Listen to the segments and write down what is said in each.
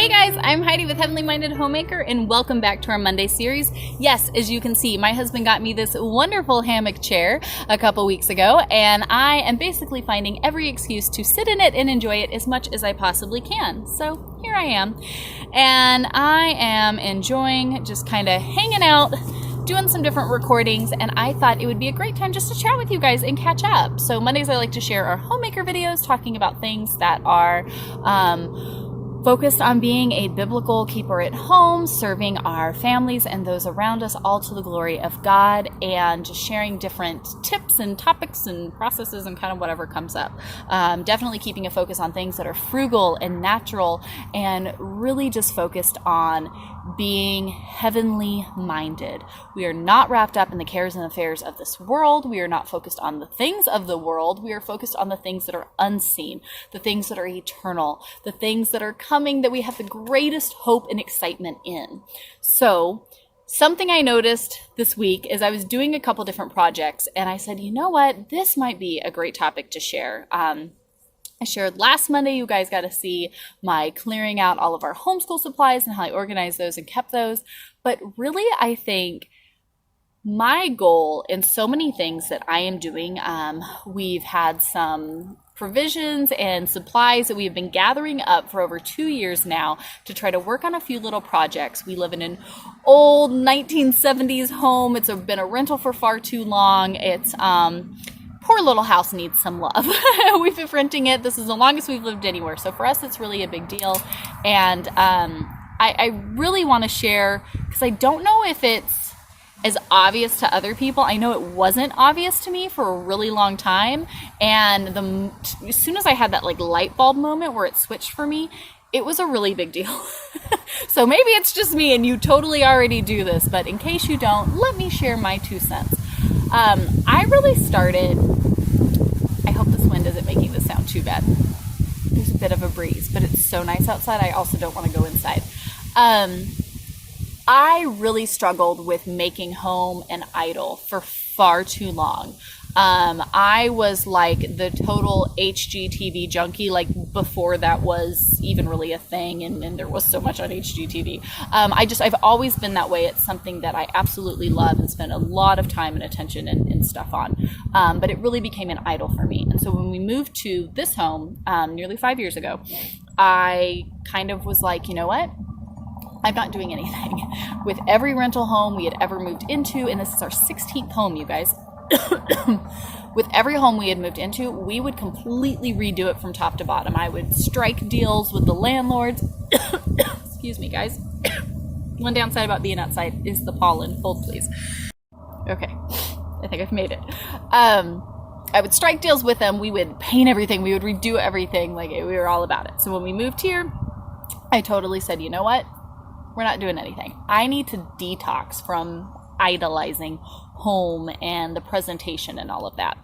Hey guys, I'm Heidi with Heavenly Minded Homemaker, and welcome back to our Monday series. Yes, as you can see, my husband got me this wonderful hammock chair a couple weeks ago, and I am basically finding every excuse to sit in it and enjoy it as much as I possibly can. So here I am, and I am enjoying just kind of hanging out, doing some different recordings, and I thought it would be a great time just to chat with you guys and catch up. So Mondays I like to share our homemaker videos talking about things that are focused on being a biblical keeper at home, serving our families and those around us, all to the glory of God, and just sharing different tips and topics and processes and kind of whatever comes up. Definitely keeping a focus on things that are frugal and natural, and really just focused on being heavenly minded. We are not wrapped up in the cares and affairs of this world. We are not focused on the things of the world. We are focused on the things that are unseen, the things that are eternal, the things that are coming, that we have the greatest hope and excitement in. So something I noticed this week is I was doing a couple different projects, and I said, you know what, this might be a great topic to share. I shared last Monday, you guys got to see my clearing out all of our homeschool supplies and how I organized those and kept those. But really, I think my goal in so many things that I am doing, we've had some provisions and supplies that we've been gathering up for over 2 years now to try to work on a few little projects. We live in an old 1970s home. It's been a rental for far too long. It's poor little house needs some love. We've been renting it. This is the longest we've lived anywhere. So for us, it's really a big deal. And I really want to share, because I don't know if it's as obvious to other people. I know it wasn't obvious to me for a really long time. And as soon as I had that like light bulb moment where it switched for me, it was a really big deal. So maybe it's just me and you totally already do this, but in case you don't, let me share my 2 cents. I really started, I hope this wind isn't making this sound too bad. There's a bit of a breeze, but it's so nice outside. I also don't want to go inside. I really struggled with making home an idol for far too long. I was like the total HGTV junkie, like before that was even really a thing, and there was so much on HGTV. I've always been that way. It's something that I absolutely love and spend a lot of time and attention and stuff on. But it really became an idol for me. And so when we moved to this home, nearly 5 years ago, I kind of was like, you know what? I'm not doing anything. With every rental home we had ever moved into, and this is our 16th home, you guys. With every home we had moved into, we would completely redo it from top to bottom. I would strike deals with the landlords. Excuse me, guys. One downside about being outside is the pollen. Hold, please. Okay, I think I've made it. I would strike deals with them. We would paint everything. We would redo everything. Like, we were all about it. So when we moved here, I totally said, you know what? We're not doing anything. I need to detox from idolizing home and the presentation and all of that.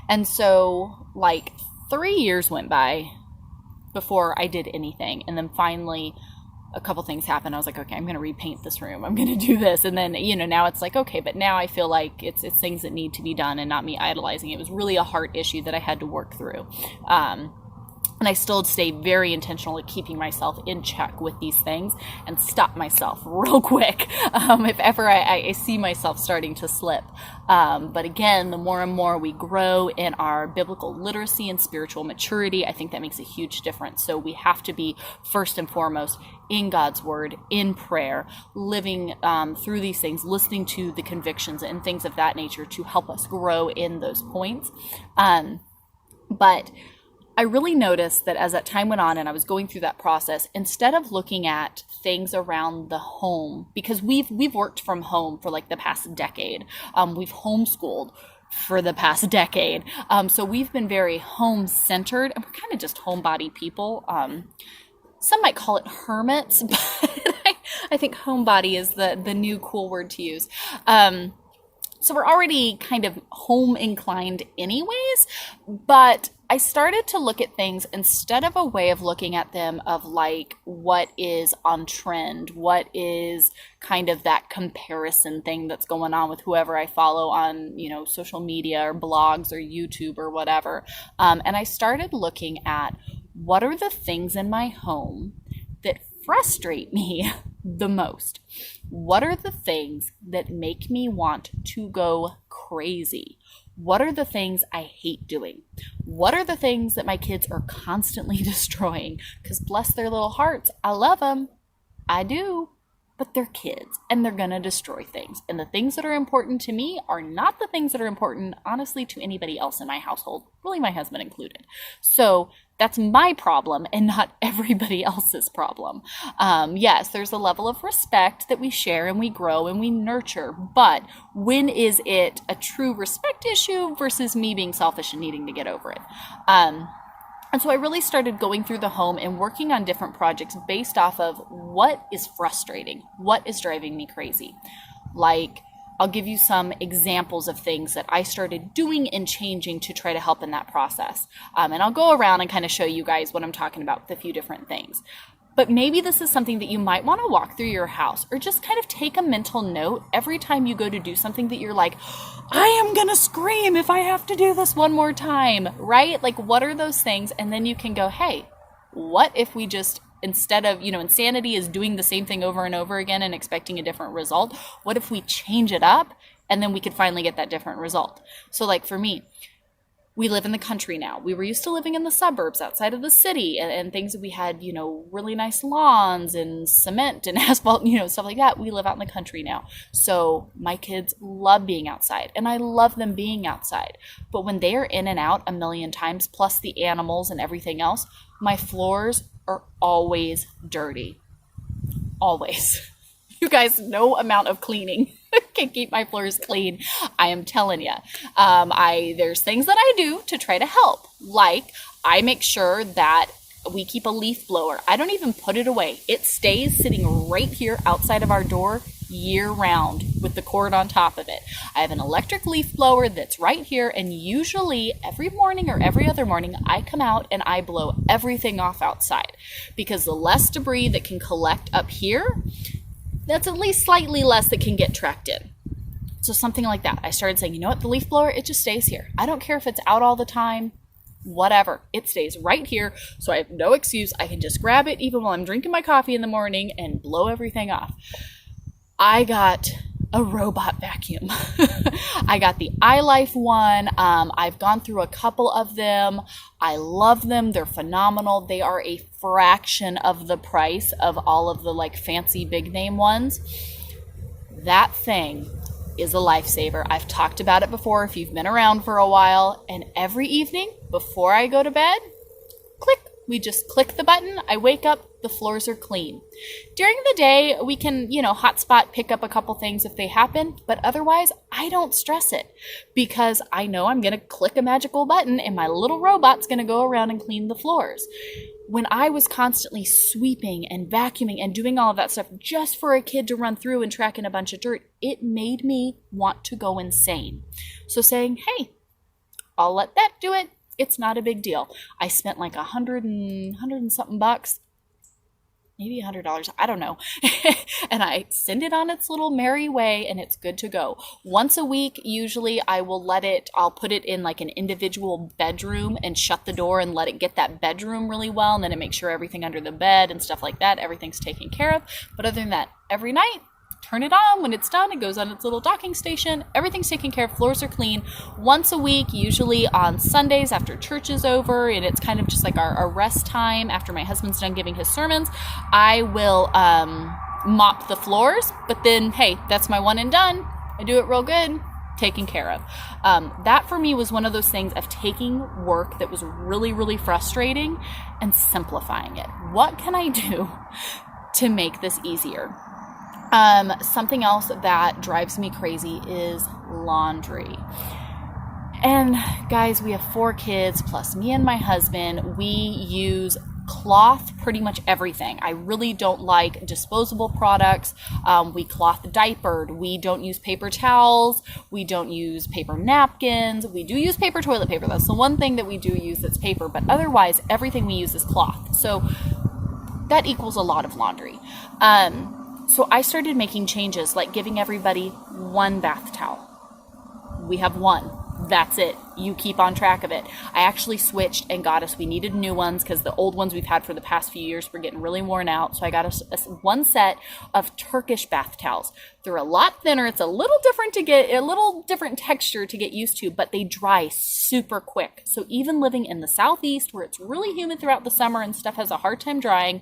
And so like 3 years went by before I did anything. And then finally a couple things happened. I was like, okay, I'm going to repaint this room. I'm going to do this. And then, now it's like, okay, but now I feel like it's things that need to be done and not me idolizing. It was really a heart issue that I had to work through. And I still stay very intentional at keeping myself in check with these things and stop myself real quick if ever I see myself starting to slip. But again, the more and more we grow in our biblical literacy and spiritual maturity, I think that makes a huge difference. So we have to be first and foremost in God's word, in prayer, living through these things, listening to the convictions and things of that nature to help us grow in those points. But I really noticed that as that time went on and I was going through that process, instead of looking at things around the home, because we've worked from home for like the past decade, we've homeschooled for the past decade, so we've been very home-centered, and we're kind of just homebody people. Some might call it hermits, but I think homebody is the new cool word to use. So we're already kind of home inclined anyways, but I started to look at things instead of a way of looking at them of like what is on trend, what is kind of that comparison thing that's going on with whoever I follow on, social media or blogs or YouTube or whatever. And I started looking at what are the things in my home that frustrate me the most? What are the things that make me want to go crazy? What are the things I hate doing? What are the things that my kids are constantly destroying? Because bless their little hearts, I love them. I do. But they're kids and they're going to destroy things. And the things that are important to me are not the things that are important, honestly, to anybody else in my household, really my husband included. So that's my problem and not everybody else's problem. Yes, there's a level of respect that we share and we grow and we nurture. But when is it a true respect issue versus me being selfish and needing to get over it? And so I really started going through the home and working on different projects based off of what is frustrating, what is driving me crazy. Like, I'll give you some examples of things that I started doing and changing to try to help in that process. And I'll go around and kind of show you guys what I'm talking about with a few different things. But maybe this is something that you might want to walk through your house or just kind of take a mental note every time you go to do something that you're like, I am going to scream if I have to do this one more time, right? Like, what are those things? And then you can go, hey, what if we just, instead of, insanity is doing the same thing over and over again and expecting a different result. What if we change it up and then we could finally get that different result? So like for me, we live in the country now. We were used to living in the suburbs outside of the city and things that we had, really nice lawns and cement and asphalt, stuff like that. We live out in the country now. So my kids love being outside and I love them being outside. But when they are in and out a million times, plus the animals and everything else, my floors are always dirty. Always. You guys, no amount of cleaning can keep my floors clean. I am telling you. There's things that I do to try to help. Like, I make sure that we keep a leaf blower. I don't even put it away. It stays sitting right here outside of our door year round with the cord on top of it. I have an electric leaf blower that's right here, and usually every morning or every other morning I come out and I blow everything off outside, because the less debris that can collect up here, that's at least slightly less that can get tracked in. So something like that. I started saying, you know what, the leaf blower, it just stays here. I don't care if it's out all the time, whatever. It stays right here. So I have no excuse. I can just grab it even while I'm drinking my coffee in the morning and blow everything off. I got a robot vacuum. I got the iLife one. I've gone through a couple of them. I love them. They're phenomenal. They are a fraction of the price of all of the fancy big name ones. That thing is a lifesaver. I've talked about it before if you've been around for a while. And every evening before I go to bed, click. We just click the button. I wake up, the floors are clean. During the day, we can, hotspot pick up a couple things if they happen, but otherwise I don't stress it because I know I'm going to click a magical button and my little robot's going to go around and clean the floors. When I was constantly sweeping and vacuuming and doing all of that stuff just for a kid to run through and track in a bunch of dirt, it made me want to go insane. So saying, hey, I'll let that do it. It's not a big deal. I spent like $100 and something bucks, maybe $100, I don't know. And I send it on its little merry way and it's good to go. Once a week, usually I'll put it in like an individual bedroom and shut the door and let it get that bedroom really well. And then it makes sure everything under the bed and stuff like that, everything's taken care of. But other than that, every night, turn it on. When it's done, it goes on its little docking station. Everything's taken care of. Floors are clean. Once a week, usually on Sundays after church is over, and it's kind of just like our rest time after my husband's done giving his sermons, I will mop the floors. But then, hey, that's my one and done. I do it real good. Taken care of. That for me was one of those things of taking work that was really, really frustrating and simplifying it. What can I do to make this easier? Something else that drives me crazy is laundry. And guys, we have 4 kids plus me and my husband. We use cloth pretty much everything. I really don't like disposable products. We cloth diapered. We don't use paper towels. We don't use paper napkins. We do use paper toilet paper. That's the one thing that we do use that's paper, but otherwise everything we use is cloth. So that equals a lot of laundry. So I started making changes like giving everybody one bath towel. We have one. That's it. You keep on track of it. I actually switched and got us, we needed new ones because the old ones we've had for the past few years were getting really worn out. So I got us one set of Turkish bath towels. They're a lot thinner. It's a little different texture to get used to, but they dry super quick. So even living in the Southeast where it's really humid throughout the summer and stuff has a hard time drying,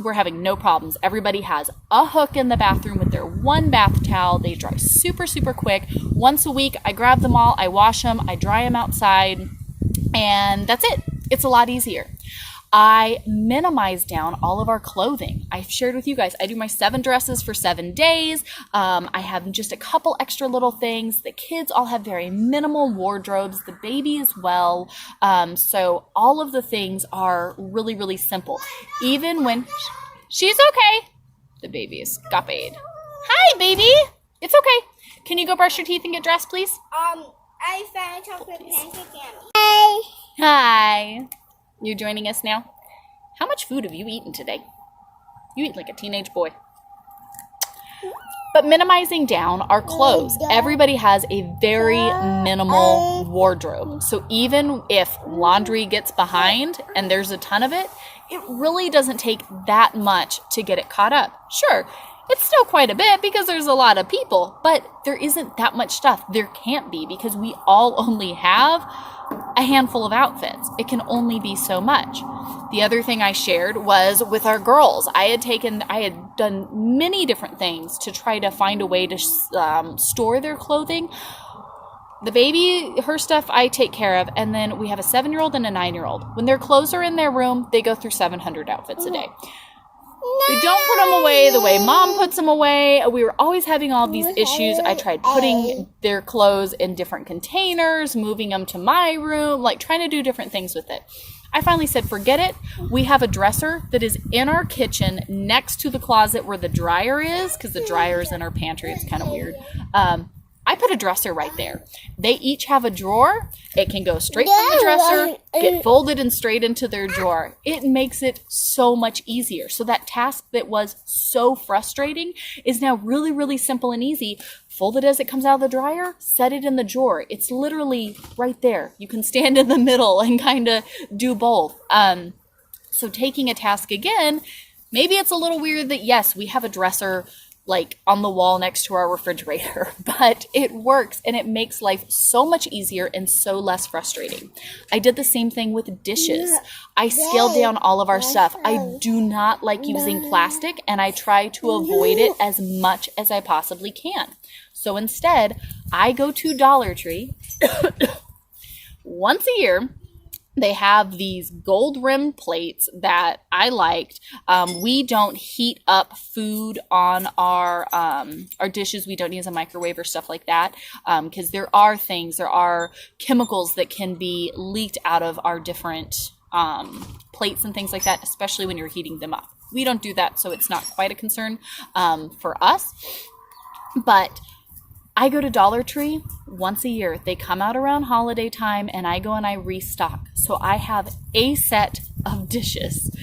we're having no problems. Everybody has a hook in the bathroom with their one bath towel. They dry super, super quick. Once a week, I grab them all, I wash them, I dry them outside, and that's it. It's a lot easier. I minimize down all of our clothing. I've shared with you guys, I do my 7 dresses for 7 days. I have just a couple extra little things. The kids all have very minimal wardrobes, the baby as well. So all of the things are really, really simple. Even when she's okay, the baby is escapade. Hi, baby. It's okay. Can you go brush your teeth and get dressed, please? I found chocolate pancake yummy. Hey. Hi. You joining us now? How much food have you eaten today? You eat like a teenage boy. But minimizing down our clothes. Everybody has a very minimal wardrobe. So even if laundry gets behind and there's a ton of it, it really doesn't take that much to get it caught up. Sure, it's still quite a bit because there's a lot of people, but there isn't that much stuff. There can't be because we all only have a handful of outfits. It can only be so much. The other thing I shared was with our girls. I had done many different things to try to find a way to store their clothing. The baby, her stuff I take care of, and then we have a 7-year-old and a 9-year-old. When their clothes are in their room, they go through 700 outfits a day. We don't put them away the way mom puts them away. We were always having all these issues. I tried putting their clothes in different containers, moving them to my room, like trying to do different things with it. I finally said, forget it. We have a dresser that is in our kitchen next to the closet where the dryer is, because the dryer is in our pantry. It's kind of weird. I put a dresser right there. They each have a drawer. It can go straight from the dresser, get folded and straight into their drawer. It makes it so much easier. So that task that was so frustrating is now really, really simple and easy. Fold it as it comes out of the dryer, set it in the drawer. It's literally right there. You can stand in the middle and kind of do both. So taking a task again, maybe it's a little weird that yes, we have a dresser like on the wall next to our refrigerator, but it works and it makes life so much easier and so less frustrating. I did the same thing with dishes. I scaled down all of our stuff. I do not like using plastic and I try to avoid it as much as I possibly can. So instead, I go to Dollar Tree once a year. They have these gold rim plates that I liked. We don't heat up food on our dishes. We don't use a microwave or stuff like that because there are chemicals that can be leaked out of our different plates and things like that, especially when you're heating them up. We don't do that, so it's not quite a concern for us. But I go to Dollar Tree once a year. They come out around holiday time and I go and I restock. So I have a set of dishes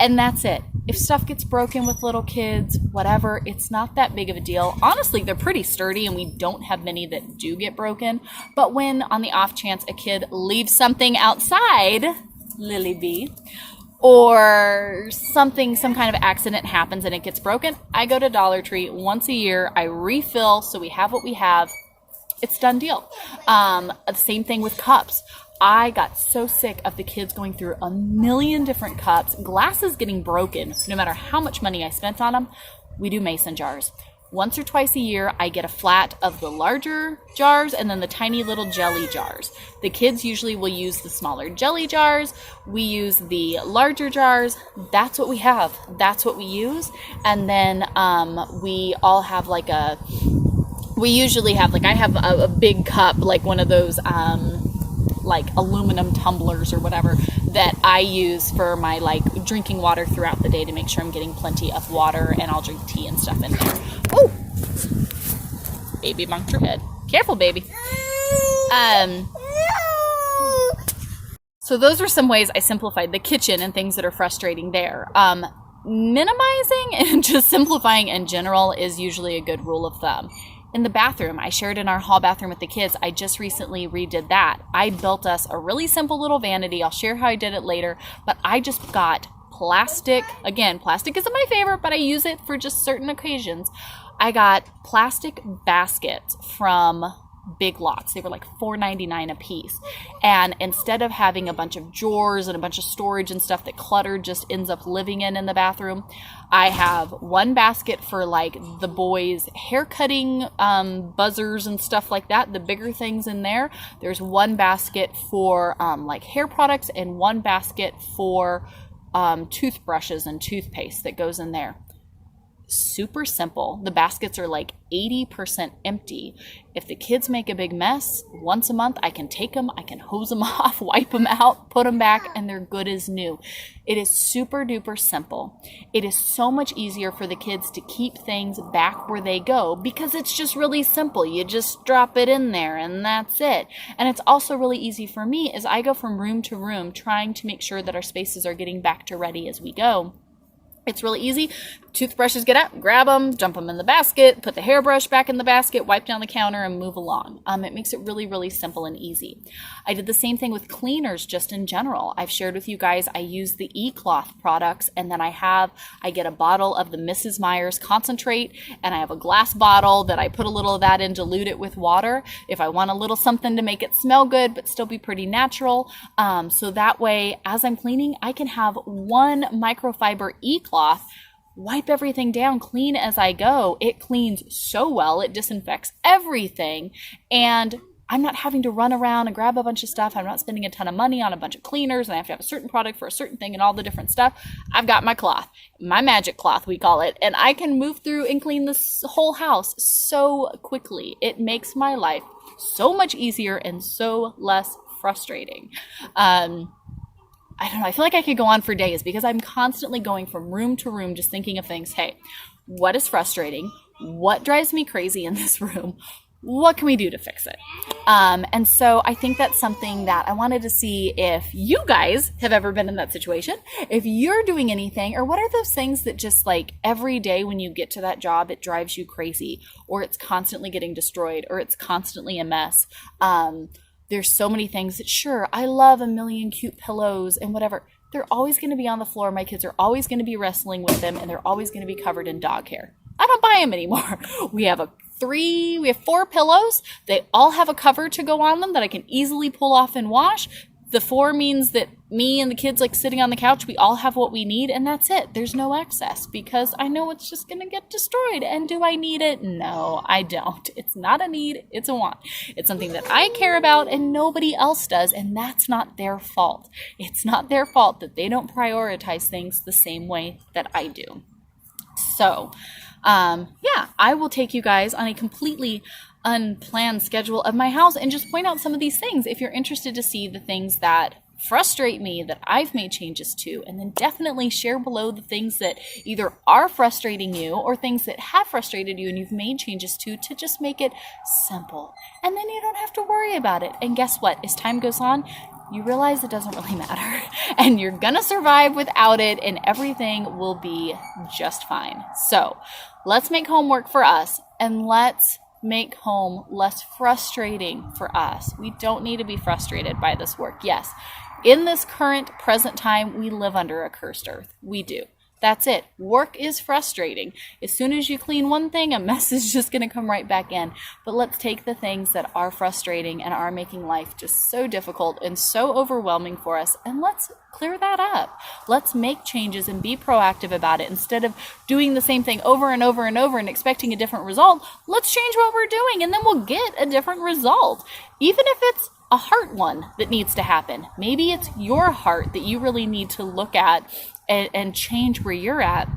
and that's it. If stuff gets broken with little kids, whatever, it's not that big of a deal. Honestly, they're pretty sturdy and we don't have many that do get broken. But when on the off chance a kid leaves something outside, Lily B, or some kind of accident happens and it gets broken, I go to Dollar Tree once a year. I refill so we have what we have. It's done deal. The same thing with cups. I got so sick of the kids going through a million different cups, glasses getting broken, no matter how much money I spent on them. We do mason jars. Once or twice a year, I get a flat of the larger jars and then the tiny little jelly jars. The kids usually will use the smaller jelly jars. We use the larger jars. That's what we have. That's what we use. And then we all have I have a big cup, like one of those like aluminum tumblers or whatever that I use for my like drinking water throughout the day to make sure I'm getting plenty of water, and I'll drink tea and stuff in there. Oh, baby bumped her head. Careful, baby. So those are some ways I simplified the kitchen and things that are frustrating there. Minimizing and just simplifying in general is usually a good rule of thumb. In the bathroom, I shared in our hall bathroom with the kids. I just recently redid that. I built us a really simple little vanity. I'll share how I did it later, but I just got plastic. Again, plastic isn't my favorite, but I use it for just certain occasions. I got plastic baskets from Big Lots. They were like $4.99 a piece. And instead of having a bunch of drawers and a bunch of storage and stuff that clutter just ends up living in the bathroom, I have one basket for like the boys' hair cutting buzzers and stuff like that, the bigger things in there. There's one basket for like hair products and one basket for toothbrushes and toothpaste that goes in there. Super simple. The baskets are like 80% empty. If the kids make a big mess, once a month I can take them, I can hose them off, wipe them out, put them back, and they're good as new. It is super duper simple. It is so much easier for the kids to keep things back where they go because it's just really simple. You just drop it in there and that's it. And it's also really easy for me as I go from room to room trying to make sure that our spaces are getting back to ready as we go. It's really easy. Toothbrushes, get out, grab them, dump them in the basket, put the hairbrush back in the basket, wipe down the counter, and move along. It makes it really, really simple and easy. I did the same thing with cleaners just in general. I've shared with you guys, I use the E-Cloth products, and then I get a bottle of the Mrs. Meyer's concentrate, and I have a glass bottle that I put a little of that in, dilute it with water. If I want a little something to make it smell good, but still be pretty natural. So that way, as I'm cleaning, I can have one microfiber E-Cloth, wipe everything down, clean as I go. It cleans so well. It disinfects everything. And I'm not having to run around and grab a bunch of stuff. I'm not spending a ton of money on a bunch of cleaners and I have to have a certain product for a certain thing and all the different stuff. I've got my cloth, my magic cloth, we call it, and I can move through and clean this whole house so quickly. It makes my life so much easier and so less frustrating. I don't know, I feel like I could go on for days because I'm constantly going from room to room just thinking of things. Hey, what is frustrating? What drives me crazy in this room? What can we do to fix it? And so I think that's something that I wanted to see if you guys have ever been in that situation, if you're doing anything, or what are those things that just like every day when you get to that job, it drives you crazy, or it's constantly getting destroyed, or it's constantly a mess. There's so many things that, sure, I love a million cute pillows and whatever. They're always going to be on the floor. My kids are always going to be wrestling with them, and they're always going to be covered in dog hair. I don't buy them anymore. We have 4 pillows. They all have a cover to go on them that I can easily pull off and wash. The 4 means that me and the kids, like sitting on the couch, we all have what we need, and that's it. There's no excess because I know it's just going to get destroyed. And do I need it? No, I don't. It's not a need, it's a want. It's something that I care about and nobody else does, and that's not their fault. It's not their fault that they don't prioritize things the same way that I do. So, I will take you guys on a completely unplanned schedule of my house and just point out some of these things if you're interested to see the things that frustrate me that I've made changes to, and then definitely share below the things that either are frustrating you or things that have frustrated you and you've made changes to just make it simple. And then you don't have to worry about it. And guess what? As time goes on, you realize it doesn't really matter and you're gonna survive without it and everything will be just fine. So let's make homework for us and let's make home less frustrating for us. We don't need to be frustrated by this work. Yes, in this current present time, we live under a cursed earth. We do. That's it. Work is frustrating. As soon as you clean one thing, a mess is just going to come right back in. But let's take the things that are frustrating and are making life just so difficult and so overwhelming for us, and let's clear that up. Let's make changes and be proactive about it. Instead of doing the same thing over and over and over and expecting a different result, let's change what we're doing and then we'll get a different result. Even if it's a heart one that needs to happen. Maybe it's your heart that you really need to look at and change where you're at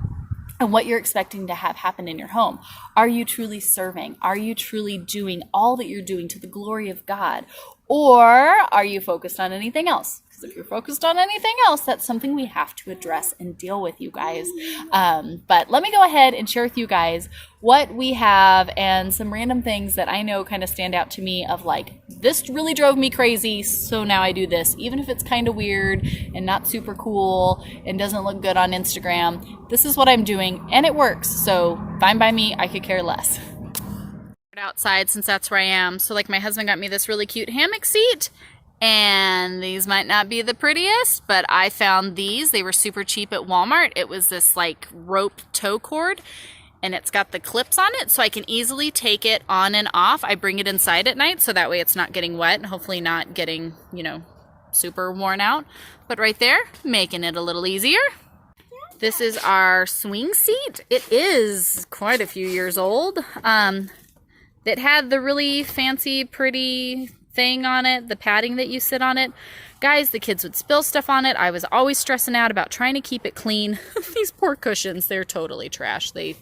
and what you're expecting to have happen in your home. Are you truly serving? Are you truly doing all that you're doing to the glory of God? Or are you focused on anything else? Because if you're focused on anything else, that's something we have to address and deal with, you guys. But let me go ahead and share with you guys what we have and some random things that I know kind of stand out to me of like, this really drove me crazy, so now I do this. Even if it's kind of weird and not super cool and doesn't look good on Instagram, this is what I'm doing and it works. So fine by me, I could care less. Outside since that's where I am. So like my husband got me this really cute hammock seat, and these might not be the prettiest, but I found these. They were super cheap at Walmart. It was this like rope tow cord, and it's got the clips on it so I can easily take it on and off. I bring it inside at night so that way it's not getting wet and hopefully not getting, super worn out. But right there, making it a little easier. This is our swing seat. It is quite a few years old. It had the really fancy, pretty thing on it, the padding that you sit on it. Guys, the kids would spill stuff on it. I was always stressing out about trying to keep it clean. These poor cushions, they're totally trash. They've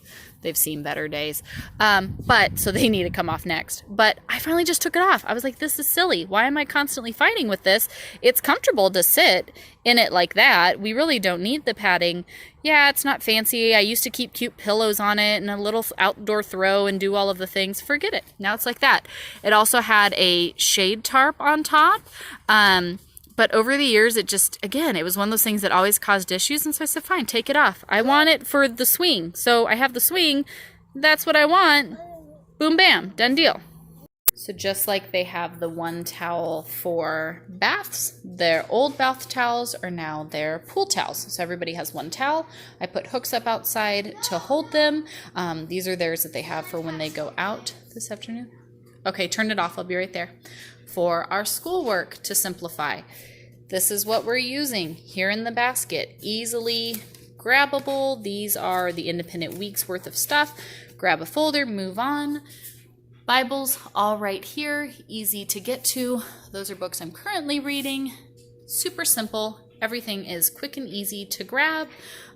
seen better days. So they need to come off next. But I finally just took it off. I was like, this is silly. Why am I constantly fighting with this? It's comfortable to sit in it like that. We really don't need the padding. Yeah, it's not fancy. I used to keep cute pillows on it and a little outdoor throw and do all of the things. Forget it. Now it's like that. It also had a shade tarp on top. But over the years, it was one of those things that always caused issues. And so I said, fine, take it off. I want it for the swing. So I have the swing. That's what I want. Boom, bam, done deal. So just like they have the one towel for baths, their old bath towels are now their pool towels. So everybody has one towel. I put hooks up outside to hold them. These are theirs that they have for when they go out this afternoon. Okay, turn it off. I'll be right there. For our schoolwork to simplify, this is what we're using here in the basket. Easily grabbable. These are the independent week's worth of stuff. Grab a folder, move on. Bibles all right here, easy to get to. Those are books I'm currently reading. Super simple. Everything is quick and easy to grab.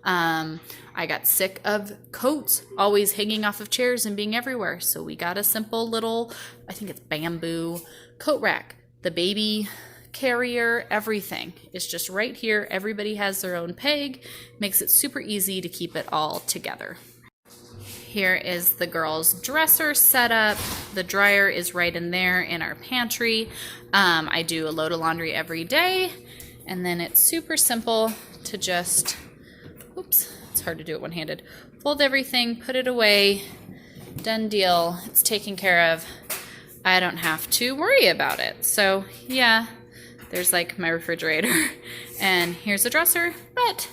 I got sick of coats always hanging off of chairs and being everywhere. So we got a simple little, I think it's bamboo coat rack. The baby carrier, everything is just right here. Everybody has their own peg. Makes it super easy to keep it all together. Here is the girls' dresser setup. The dryer is right in there in our pantry. I do a load of laundry every day. And then it's super simple to just, it's hard to do it one-handed. Fold everything, put it away, done deal. It's taken care of. I don't have to worry about it. So yeah, there's like my refrigerator. And here's a dresser, but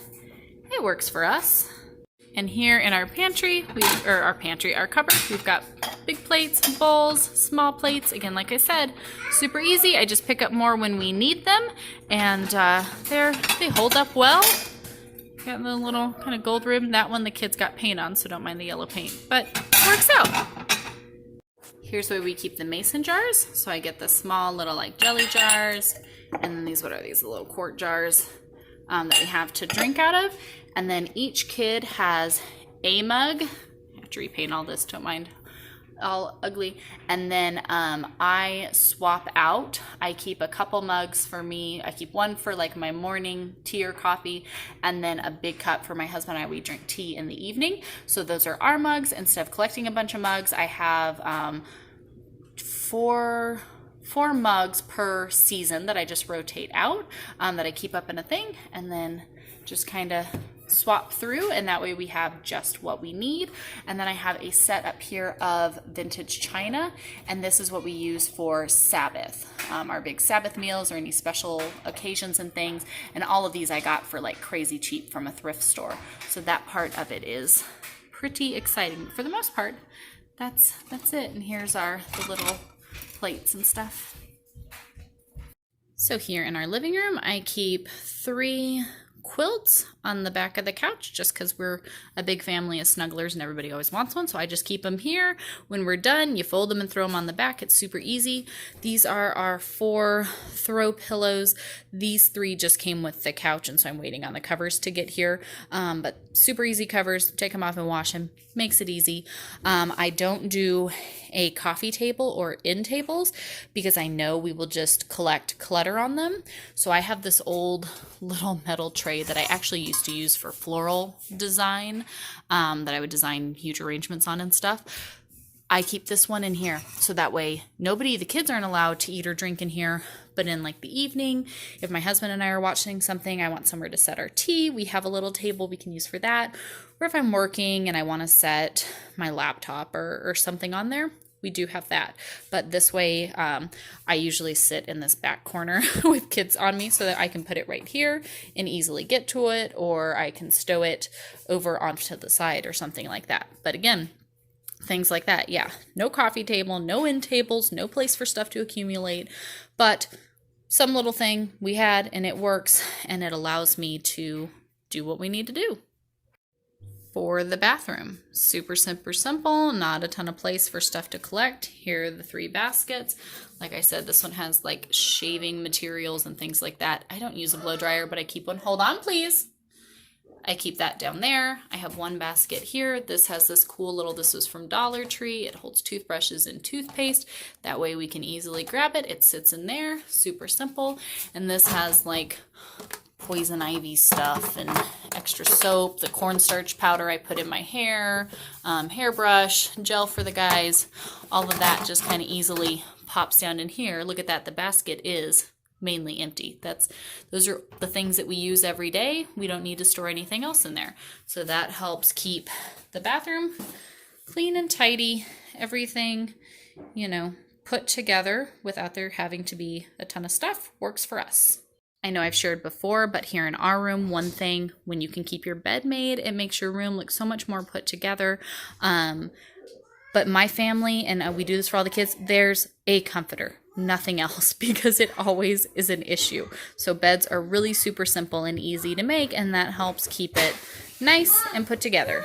it works for us. And here in our pantry, our cupboard, we've got big plates, bowls, small plates. Again, like I said, super easy. I just pick up more when we need them, and they hold up well. Got the little kind of gold rim. That one the kids got paint on, so don't mind the yellow paint, but it works out. Here's where we keep the mason jars. So I get the small little like jelly jars, and then these, what are these, the little quart jars that we have to drink out of. And then each kid has a mug. I have to repaint all this, don't mind, all ugly. And then I swap out. I keep a couple mugs for me. I keep one for like my morning tea or coffee, and then a big cup for my husband and I. We drink tea in the evening. So those are our mugs. Instead of collecting a bunch of mugs, I have four mugs per season that I just rotate out, that I keep up in a thing, and then just kind of swap through, and that way we have just what we need. And then I have a set up here of vintage china, and this is what we use for Sabbath, our big Sabbath meals or any special occasions and things. And all of these I got for like crazy cheap from a thrift store. So that part of it is pretty exciting. For the most part, that's it. And here's the little plates and stuff. So here in our living room, I keep 3 quilts on the back of the couch just because we're a big family of snugglers and everybody always wants one. So I just keep them here. When we're done, you fold them and throw them on the back. It's super easy. These are our 4 throw pillows. These 3 just came with the couch, and so I'm waiting on the covers to get here. But super easy covers. Take them off and wash them. Makes it easy. I don't do a coffee table or end tables because I know we will just collect clutter on them. So I have this old little metal tray that I actually used to use for floral design, that I would design huge arrangements on and stuff. I keep this one in here so that way the kids aren't allowed to eat or drink in here, but in like the evening, if my husband and I are watching something, I want somewhere to set our tea, we have a little table we can use for that. Or if I'm working and I want to set my laptop or something on there, we do have that. But this way, I usually sit in this back corner with kids on me so that I can put it right here and easily get to it, or I can stow it over onto the side or something like that. But again, things like that, yeah. No coffee table, no end tables, no place for stuff to accumulate, but some little thing we had, and it works, and it allows me to do what we need to do. For the bathroom, super simple, not a ton of place for stuff to collect. Here are the 3 baskets. Like I said, this one has like shaving materials and things like that. I don't use a blow dryer, but I keep one. Hold on, please. I keep that down there. I have 1 basket here. This has this cool little, this was from Dollar Tree. It holds toothbrushes and toothpaste. That way we can easily grab it. It sits in there, super simple. And this has like poison ivy stuff and extra soap, the cornstarch powder I put in my hair, hairbrush, gel for the guys. All of that just kind of easily pops down in here. Look at that. The basket is mainly empty. Those are the things that we use every day. We don't need to store anything else in there. So that helps keep the bathroom clean and tidy. Everything, put together without there having to be a ton of stuff works for us. I know I've shared before, but here in our room, one thing, when you can keep your bed made, it makes your room look so much more put together. But my family, and we do this for all the kids, there's a comforter, nothing else, because it always is an issue. So beds are really super simple and easy to make, and that helps keep it nice and put together.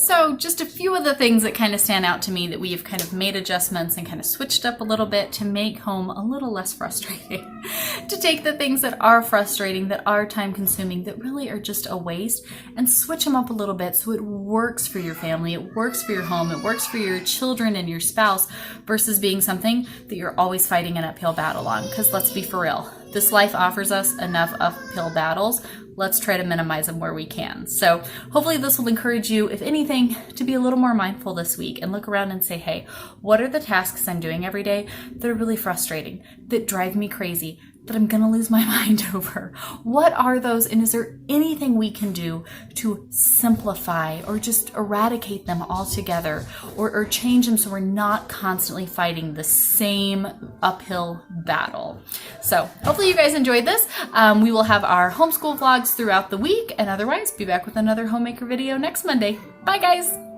So just a few of the things that kind of stand out to me that we have kind of made adjustments and kind of switched up a little bit to make home a little less frustrating. To take the things that are frustrating, that are time consuming, that really are just a waste, and switch them up a little bit so it works for your family, it works for your home, it works for your children and your spouse, versus being something that you're always fighting an uphill battle on. Because let's be for real, this life offers us enough uphill battles. Let's try to minimize them where we can. So hopefully this will encourage you, if anything, to be a little more mindful this week and look around and say, hey, what are the tasks I'm doing every day that are really frustrating, that drive me crazy, that I'm going to lose my mind over? What are those? And is there anything we can do to simplify or just eradicate them altogether, or change them so we're not constantly fighting the same uphill battle? So hopefully you guys enjoyed this. We will have our homeschool vlogs throughout the week, and otherwise be back with another Homemaker video next Monday. Bye guys.